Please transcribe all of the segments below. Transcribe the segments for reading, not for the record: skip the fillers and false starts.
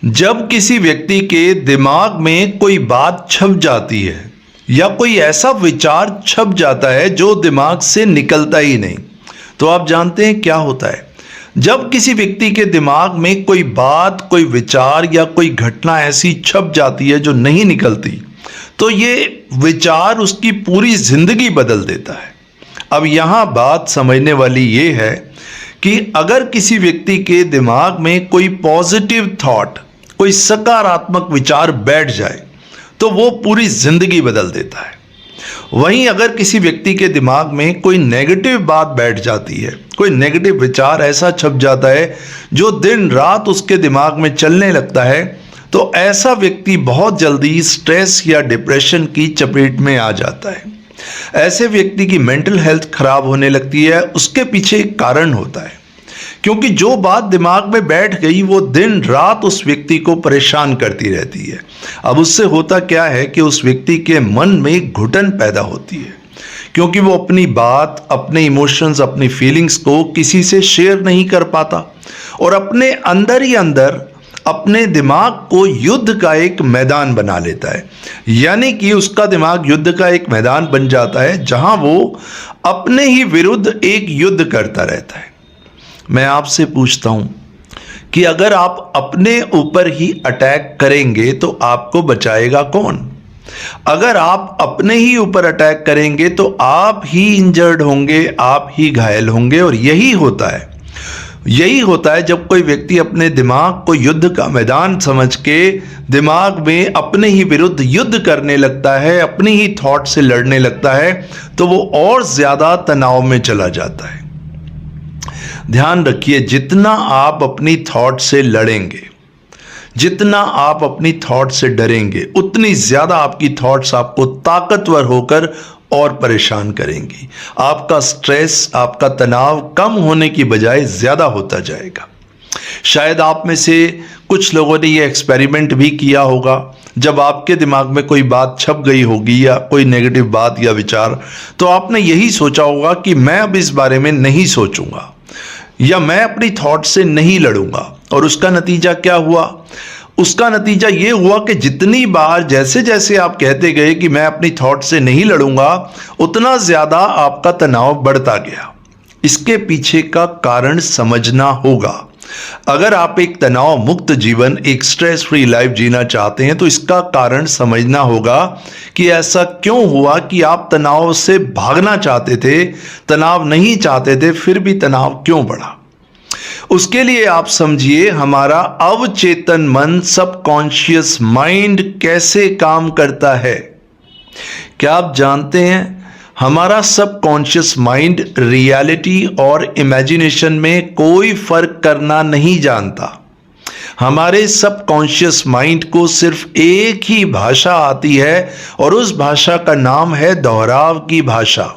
जब किसी व्यक्ति के दिमाग में कोई बात छप जाती है या कोई ऐसा विचार छप जाता है जो दिमाग से निकलता ही नहीं, तो आप जानते हैं क्या होता है। जब किसी व्यक्ति के दिमाग में कोई बात, कोई विचार या कोई घटना ऐसी छप जाती है जो नहीं निकलती, तो ये विचार उसकी पूरी जिंदगी बदल देता है। अब यहाँ बात समझने वाली ये है कि अगर किसी व्यक्ति के दिमाग में कोई पॉजिटिव थॉट, कोई सकारात्मक विचार बैठ जाए तो वो पूरी जिंदगी बदल देता है। वहीं अगर किसी व्यक्ति के दिमाग में कोई नेगेटिव बात बैठ जाती है, कोई नेगेटिव विचार ऐसा छप जाता है जो दिन रात उसके दिमाग में चलने लगता है, तो ऐसा व्यक्ति बहुत जल्दी स्ट्रेस या डिप्रेशन की चपेट में आ जाता है। ऐसे व्यक्ति की मेंटल हेल्थ खराब होने लगती है। उसके पीछे एक कारण होता है, क्योंकि जो बात दिमाग में बैठ गई वो दिन रात उस व्यक्ति को परेशान करती रहती है। अब उससे होता क्या है कि उस व्यक्ति के मन में घुटन पैदा होती है, क्योंकि वो अपनी बात, अपने इमोशंस, अपनी फीलिंग्स को किसी से शेयर नहीं कर पाता और अपने अंदर ही अंदर अपने दिमाग को युद्ध का एक मैदान बना लेता है। यानी कि उसका दिमाग युद्ध का एक मैदान बन जाता है जहां वो अपने ही विरुद्ध एक युद्ध करता रहता है। मैं आपसे पूछता हूं कि अगर आप अपने ऊपर ही अटैक करेंगे तो आपको बचाएगा कौन? अगर आप अपने ही ऊपर अटैक करेंगे तो आप ही इंजर्ड होंगे, आप ही घायल होंगे। और यही होता है जब कोई व्यक्ति अपने दिमाग को युद्ध का मैदान समझ के दिमाग में अपने ही विरुद्ध युद्ध करने लगता है, अपनी ही थॉट से लड़ने लगता है, तो वो और ज्यादा तनाव में चला जाता है। ध्यान रखिए, जितना आप अपनी थॉट से लड़ेंगे, जितना आप अपनी थॉट से डरेंगे, उतनी ज्यादा आपकी थॉट्स आपको ताकतवर होकर और परेशान करेंगी। आपका स्ट्रेस, आपका तनाव कम होने की बजाय ज्यादा होता जाएगा। शायद आप में से कुछ लोगों ने यह एक्सपेरिमेंट भी किया होगा। जब आपके दिमाग में कोई बात छप गई होगी या कोई नेगेटिव बात या विचार, तो आपने यही सोचा होगा कि मैं अब इस बारे में नहीं सोचूंगा या मैं अपनी थॉट से नहीं लड़ूंगा। और उसका नतीजा क्या हुआ? उसका नतीजा ये हुआ कि जितनी बार जैसे जैसे आप कहते गए कि मैं अपनी थॉट से नहीं लड़ूंगा, उतना ज्यादा आपका तनाव बढ़ता गया। इसके पीछे का कारण समझना होगा। अगर आप एक तनाव मुक्त जीवन, एक स्ट्रेस फ्री लाइफ जीना चाहते हैं, तो इसका कारण समझना होगा कि ऐसा क्यों हुआ कि आप तनाव से भागना चाहते थे, तनाव नहीं चाहते थे, फिर भी तनाव क्यों बढ़ा। उसके लिए आप समझिए हमारा अवचेतन मन, सबकॉन्शियस माइंड कैसे काम करता है। क्या आप जानते हैं हमारा सबकॉन्शियस माइंड रियलिटी और इमेजिनेशन में कोई फर्क करना नहीं जानता। हमारे सबकॉन्शियस माइंड को सिर्फ एक ही भाषा आती है और उस भाषा का नाम है दोहराव की भाषा।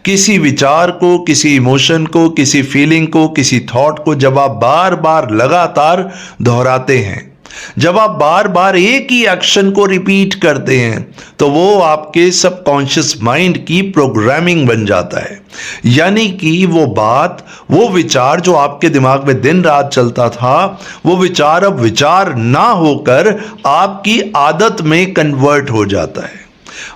किसी विचार को, किसी इमोशन को, किसी फीलिंग को, किसी थॉट को जब आप बार बार लगातार दोहराते हैं, जब आप बार बार एक ही एक्शन को रिपीट करते हैं, तो वो आपके सबकॉन्शियस माइंड की प्रोग्रामिंग बन जाता है। यानी कि वो बात, वो विचार जो आपके दिमाग में दिन रात चलता था, वो विचार अब विचार ना होकर आपकी आदत में कन्वर्ट हो जाता है।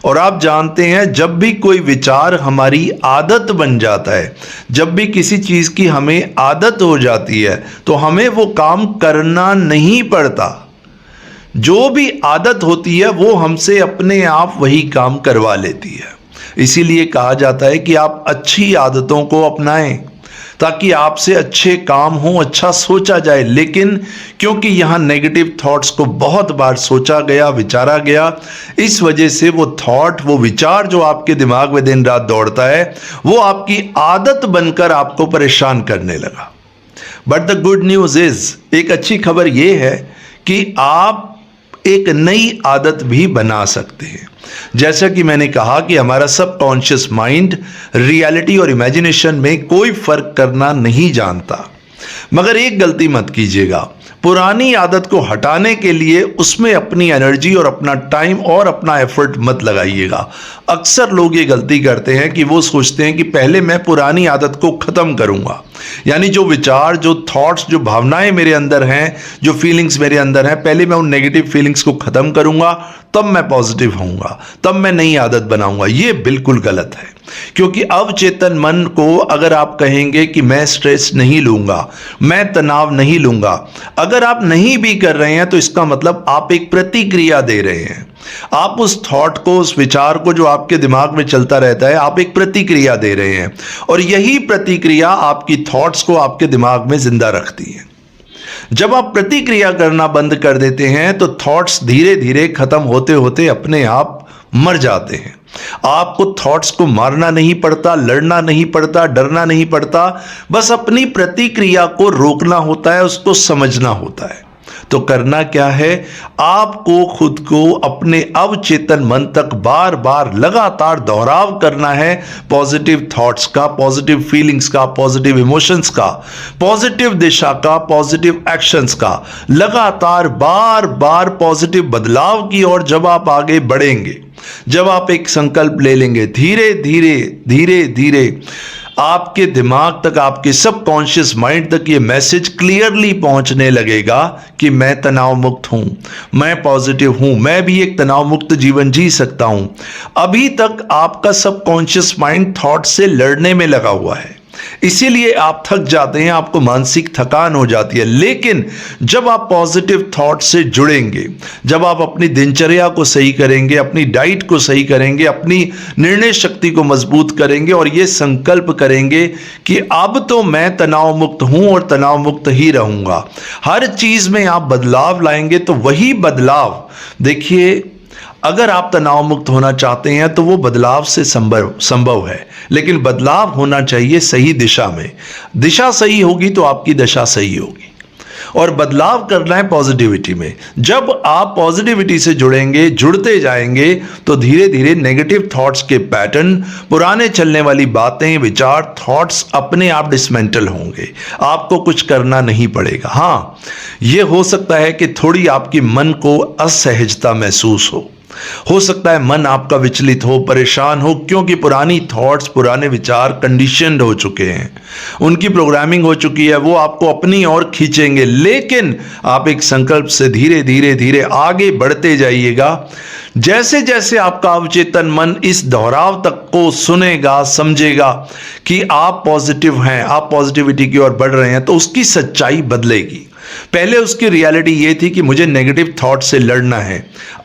और आप जानते हैं जब भी कोई विचार हमारी आदत बन जाता है, जब भी किसी चीज की हमें आदत हो जाती है, तो हमें वो काम करना नहीं पड़ता। जो भी आदत होती है वो हमसे अपने आप वही काम करवा लेती है। इसीलिए कहा जाता है कि आप अच्छी आदतों को अपनाएं ताकि आपसे अच्छे काम हों, अच्छा सोचा जाए। लेकिन क्योंकि यहाँ नेगेटिव थॉट्स को बहुत बार सोचा गया, विचारा गया, इस वजह से वो थॉट, वो विचार जो आपके दिमाग में दिन रात दौड़ता है, वो आपकी आदत बनकर आपको परेशान करने लगा। But the good news is, एक अच्छी खबर ये है कि आप एक नई आदत भी बना सकते हैं। जैसा कि मैंने कहा कि हमारा सबकॉन्शियस माइंड रियलिटी और इमेजिनेशन में कोई फर्क करना नहीं जानता। मगर एक गलती मत कीजिएगा, पुरानी आदत को हटाने के लिए उसमें अपनी एनर्जी और अपना टाइम और अपना एफर्ट मत लगाइएगा। अक्सर लोग ये गलती करते हैं कि वो सोचते हैं कि पहले मैं पुरानी आदत को ख़त्म करूँगा, यानी जो विचार, जो थॉट्स, जो भावनाएं मेरे अंदर हैं, जो फीलिंग्स मेरे अंदर हैं, पहले मैं उन नेगेटिव फीलिंग्स को ख़त्म करूँगा, तब मैं पॉजिटिव होऊंगा, तब मैं नई आदत बनाऊंगा। ये बिल्कुल गलत है, क्योंकि अवचेतन मन को अगर आप कहेंगे कि मैं स्ट्रेस नहीं लूंगा, मैं तनाव नहीं लूंगा, अगर आप नहीं भी कर रहे हैं तो इसका मतलब आप एक प्रतिक्रिया दे रहे हैं। आप उस थॉट को, उस विचार को जो आपके दिमाग में चलता रहता है, आप एक प्रतिक्रिया दे रहे हैं, और यही प्रतिक्रिया आपकी थॉट्स को आपके दिमाग में जिंदा रखती है। जब आप प्रतिक्रिया करना बंद कर देते हैं तो थॉट्स धीरे धीरे खत्म होते होते अपने आप मर जाते हैं। आपको थॉट्स को मारना नहीं पड़ता, लड़ना नहीं पड़ता, डरना नहीं पड़ता, बस अपनी प्रतिक्रिया को रोकना होता है, उसको समझना होता है। तो करना क्या है, आपको खुद को अपने अवचेतन मन तक बार बार लगातार दोहराव करना है पॉजिटिव थॉट्स का, पॉजिटिव फीलिंग्स का, पॉजिटिव इमोशंस का, पॉजिटिव दिशा का, पॉजिटिव एक्शंस का, लगातार बार बार पॉजिटिव बदलाव की ओर जब आप आगे बढ़ेंगे, जब आप एक संकल्प ले लेंगे, धीरे धीरे धीरे धीरे आपके दिमाग तक, आपके सबकॉन्शियस माइंड तक ये मैसेज क्लियरली पहुंचने लगेगा कि मैं तनाव मुक्त हूं, मैं पॉजिटिव हूं, मैं भी एक तनाव मुक्त जीवन जी सकता हूं। अभी तक आपका सबकॉन्शियस माइंड थॉट से लड़ने में लगा हुआ है, इसीलिए आप थक जाते हैं, आपको मानसिक थकान हो जाती है। लेकिन जब आप पॉजिटिव थॉट से जुड़ेंगे, जब आप अपनी दिनचर्या को सही करेंगे, अपनी डाइट को सही करेंगे, अपनी निर्णय शक्ति को मजबूत करेंगे और ये संकल्प करेंगे कि अब तो मैं तनाव मुक्त हूं और तनाव मुक्त ही रहूंगा, हर चीज में आप बदलाव लाएंगे, तो वही बदलाव, देखिए, अगर आप तनाव मुक्त होना चाहते हैं तो वो बदलाव से संभव है, लेकिन बदलाव होना चाहिए सही दिशा में। दिशा सही होगी तो आपकी दशा सही होगी, और बदलाव करना है पॉजिटिविटी में। जब आप पॉजिटिविटी से जुड़ेंगे, जुड़ते जाएंगे, तो धीरे धीरे नेगेटिव थॉट्स के पैटर्न, पुराने चलने वाली बातें, विचार, थॉट्स अपने आप डिसमेंटल होंगे, आपको कुछ करना नहीं पड़ेगा। हाँ, यह हो सकता है कि थोड़ी आपकी मन को असहजता महसूस हो सकता है मन आपका विचलित हो, परेशान हो, क्योंकि पुरानी थॉट्स, पुराने विचार कंडीशनड हो चुके हैं, उनकी प्रोग्रामिंग हो चुकी है, वो आपको अपनी ओर खींचेंगे। लेकिन आप एक संकल्प से धीरे धीरे धीरे आगे बढ़ते जाइएगा। जैसे जैसे आपका अवचेतन मन इस दोहराव तक को सुनेगा, समझेगा कि आप पॉजिटिव हैं, आप पॉजिटिविटी की ओर बढ़ रहे हैं, तो उसकी सच्चाई बदलेगी। पहले उसकी रियलिटी ये थी कि मुझे नेगेटिव थॉट से लड़ना है,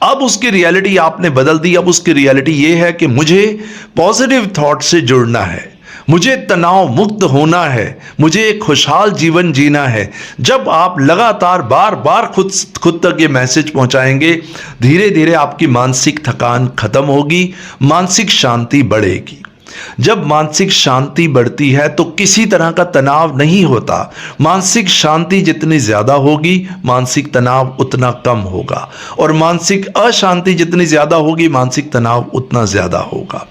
अब उसकी रियलिटी आपने बदल दी। अब उसकी रियलिटी ये है कि मुझे पॉजिटिव थॉट से जुड़ना है, मुझे तनाव मुक्त होना है, मुझे एक खुशहाल जीवन जीना है। जब आप लगातार बार बार खुद तक ये मैसेज पहुंचाएंगे, धीरे धीरे आपकी मानसिक थकान खत्म होगी, मानसिक शांति बढ़ेगी। जब मानसिक शांति बढ़ती है तो किसी तरह का तनाव नहीं होता। मानसिक शांति जितनी ज्यादा होगी, मानसिक तनाव उतना कम होगा, और मानसिक अशांति जितनी ज्यादा होगी, मानसिक तनाव उतना ज्यादा होगा।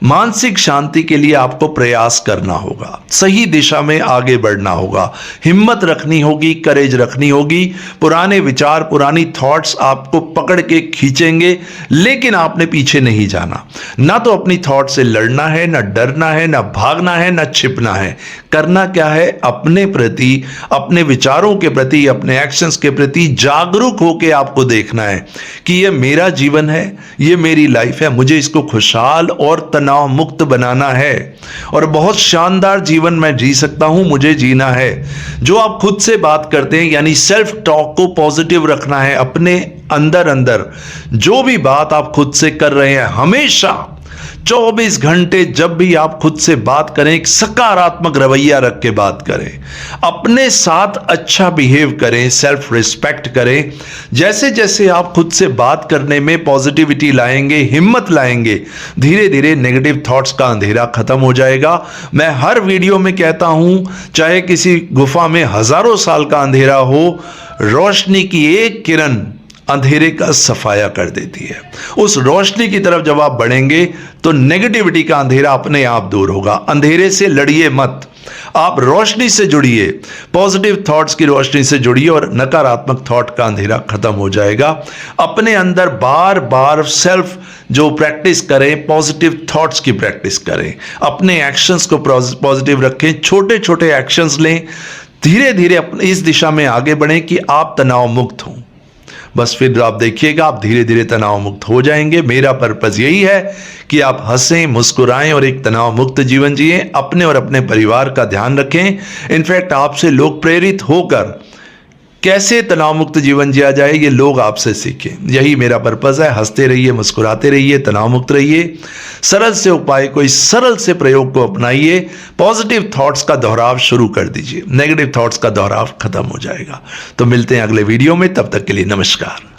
मानसिक शांति के लिए आपको प्रयास करना होगा, सही दिशा में आगे बढ़ना होगा, हिम्मत रखनी होगी, करेज रखनी होगी। पुराने विचार, पुरानी थॉट्स आपको पकड़ के खींचेंगे, लेकिन आपने पीछे नहीं जाना। ना तो अपनी थॉट से लड़ना है, ना डरना है, ना भागना है, ना छिपना है। करना क्या है, अपने प्रति, अपने विचारों के प्रति, अपने एक्शंस के प्रति जागरूक होकर आपको देखना है कि ये मेरा जीवन है, ये मेरी लाइफ है, मुझे इसको खुशहाल और तनाव मुक्त बनाना है, और बहुत शानदार जीवन मैं जी सकता हूं, मुझे जीना है। जो आप खुद से बात करते हैं, यानी सेल्फ टॉक को पॉजिटिव रखना है अपने अंदर अंदर। जो भी बात आप खुद से कर रहे हैं, हमेशा 24 घंटे जब भी आप खुद से बात करें, एक सकारात्मक रवैया रख के बात करें, अपने साथ अच्छा बिहेव करें, सेल्फ रिस्पेक्ट करें। जैसे जैसे आप खुद से बात करने में पॉजिटिविटी लाएंगे, हिम्मत लाएंगे, धीरे धीरे नेगेटिव थॉट्स का अंधेरा खत्म हो जाएगा। मैं हर वीडियो में कहता हूं, चाहे किसी गुफा में हजारों साल का अंधेरा हो, रोशनी की एक किरण अंधेरे का सफाया कर देती है। उस रोशनी की तरफ जब आप बढ़ेंगे तो नेगेटिविटी का अंधेरा अपने आप दूर होगा। अंधेरे से लड़िए मत, आप रोशनी से जुड़िए, पॉजिटिव थॉट्स की रोशनी से जुड़िए और नकारात्मक थॉट का अंधेरा खत्म हो जाएगा। अपने अंदर बार बार सेल्फ जो प्रैक्टिस करें, पॉजिटिव थॉट्स की प्रैक्टिस करें, अपने एक्शंस को पॉजिटिव रखें, छोटे छोटे एक्शंस लें, धीरे धीरे अपने इस दिशा में आगे बढ़ें कि आप तनाव मुक्त हों। बस फिर आप देखिएगा आप धीरे धीरे तनाव मुक्त हो जाएंगे। मेरा पर्पस यही है कि आप हंसें, मुस्कुराएं और एक तनाव मुक्त जीवन जिएं, अपने और अपने परिवार का ध्यान रखें। इनफैक्ट आपसे लोग प्रेरित होकर कैसे तनाव मुक्त जीवन जिया जाए ये लोग आपसे सीखें। यही मेरा पर्पस है। हंसते रहिए, मुस्कुराते रहिए, तनाव मुक्त रहिए। सरल से उपाय, कोई सरल से प्रयोग को अपनाइए। पॉजिटिव थॉट्स का दोहराव शुरू कर दीजिए, नेगेटिव थॉट्स का दोहराव खत्म हो जाएगा। तो मिलते हैं अगले वीडियो में, तब तक के लिए नमस्कार।